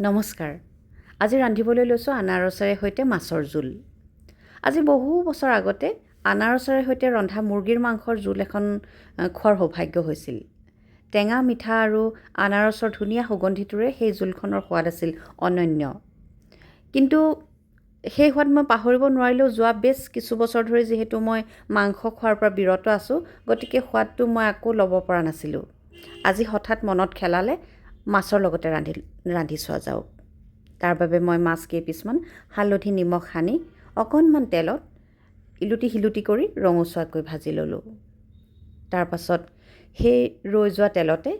নমস্কাৰ। আজি ৰান্ধিবলৈ লৈছোঁ আনাৰসেৰে সৈতে মাছৰ জোল। আজি বহু বছৰ আগতে আনাৰসেৰে সৈতে ৰন্ধা মুৰ্গীৰ মাংসৰ জোল এখন খোৱাৰ সৌভাগ্য হৈছিল। টেঙা, মিঠা আৰু আনাৰসৰ ধুনীয়া সুগন্ধিটোৰে সেই জোলখনৰ সোৱাদ আছিল অনন্য। কিন্তু সেই সোৱাদ মই পাহৰিব নোৱাৰিলেও যোৱা বেছ কিছু বছৰ ধৰি যিহেতু মই মাংস খোৱাৰ পৰা বিৰত আছোঁ, গতিকে সোৱাদটো মই আকৌ ল'ব পৰা নাছিলোঁ। আজি হঠাৎ মনত খেলালে মাছৰ লগতে ৰান্ধি চোৱা যাওক। তাৰ বাবে মই মাছ কেইপিচমান হালধি নিমখ সানি অকণমান তেলত ইলুটি শিলুটি কৰি ৰঙচুৱাকৈ ভাজি ল'লোঁ। তাৰ পাছত সেই ৰৈ যোৱা তেলতে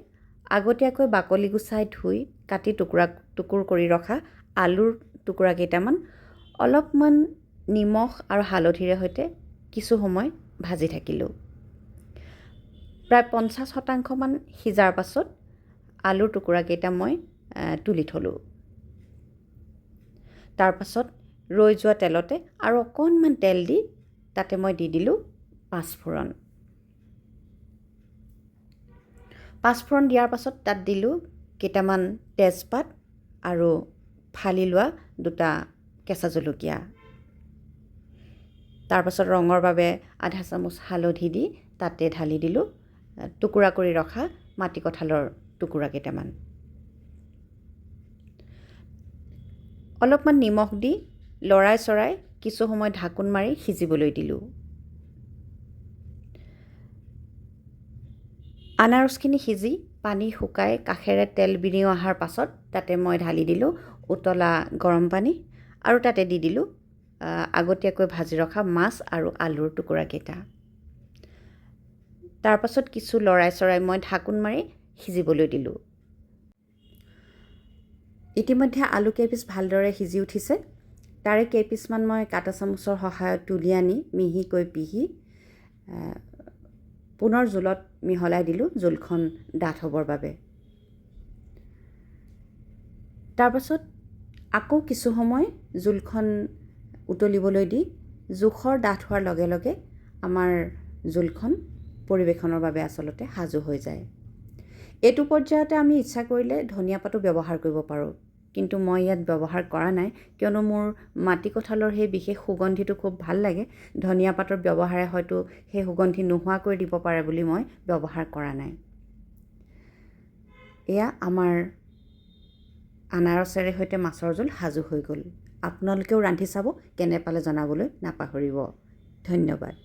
আগতীয়াকৈ বাকলি গুচাই ধুই কাটি টুকুৰ কৰি ৰখা আলুৰ টুকুৰা কেইটামান অলপমান নিমখ আৰু হালধিৰে সৈতে কিছু সময় ভাজি থাকিলোঁ। প্ৰায় 50% সিজাৰ পাছত আলুৰ টুকুৰাকেইটা মই তুলি থলোঁ। তাৰ পাছত ৰৈ যোৱা তেলতে আৰু অকণমান তেল দি তাতে মই দি দিলোঁ পাঁচফোৰণ। পাঁচফোৰণ দিয়াৰ পাছত তাত দিলোঁ কেইটামান তেজপাত আৰু ফালি লোৱা দুটা কেঁচা জলকীয়া। তাৰ পাছত ৰঙৰ বাবে আধা চামুচ হালধি দি তাতে ঢালি দিলোঁ টুকুৰা কৰি ৰখা মাটিকঁঠালৰ টুকুৰা কেইটামান। অলপমান নিমখ দি লৰাই চৰাই কিছু সময় ঢাকোন মাৰি সিজিবলৈ দিলোঁ। আনাৰসখিনি সিজি পানী শুকাই কাষেৰে তেল বিৰিও অহাৰ পাছত তাতে মই ঢালি দিলোঁ উতলা গৰম পানী আৰু তাতে দি দিলোঁ আগতীয়াকৈ ভাজি ৰখা মাছ আৰু আলুৰ টুকুৰাকেইটা। তাৰ পাছত কিছু লৰাই চৰাই মই ঢাকোন মাৰি সিজিবলৈ দিলোঁ। ইতিমধ্যে আলু কেইপিচ ভালদৰে সিজি উঠিছে। তাৰে কেইপিচমান মই কাটা চামুচৰ সহায়ত তুলি আনি মিহিকৈ পিহি পুনৰ জোলত মিহলাই দিলোঁ জোলখন ডাঠ হ'বৰ বাবে। তাৰপাছত আকৌ কিছু সময় জোলখন উতলিবলৈ দি জোখৰ ডাঠ হোৱাৰ লগে লগে আমাৰ জোলখন পৰিৱেশনৰ বাবে আচলতে সাজু হৈ যায়। এইটো পৰ্যায়তে আমি ইচ্ছা কৰিলে ধনিয়া পাতো ব্যৱহাৰ কৰিব পাৰোঁ, কিন্তু মই ইয়াত ব্যৱহাৰ কৰা নাই কিয়নো মোৰ মাটিকঁঠালৰ সেই বিশেষ সুগন্ধিটো খুব ভাল লাগে। ধনিয়া পাতৰ ব্যৱহাৰে হয়তো সেই সুগন্ধি নোহোৱা কৰি দিব পাৰে বুলি মই ব্যৱহাৰ কৰা নাই। এয়া আমাৰ আনাৰসেৰে সৈতে মাছৰ জোল সাজু হৈ গ'ল। আপোনালোকেও ৰান্ধি চাব, কেনে পালে জনাবলৈ নাপাহৰিব। ধন্যবাদ।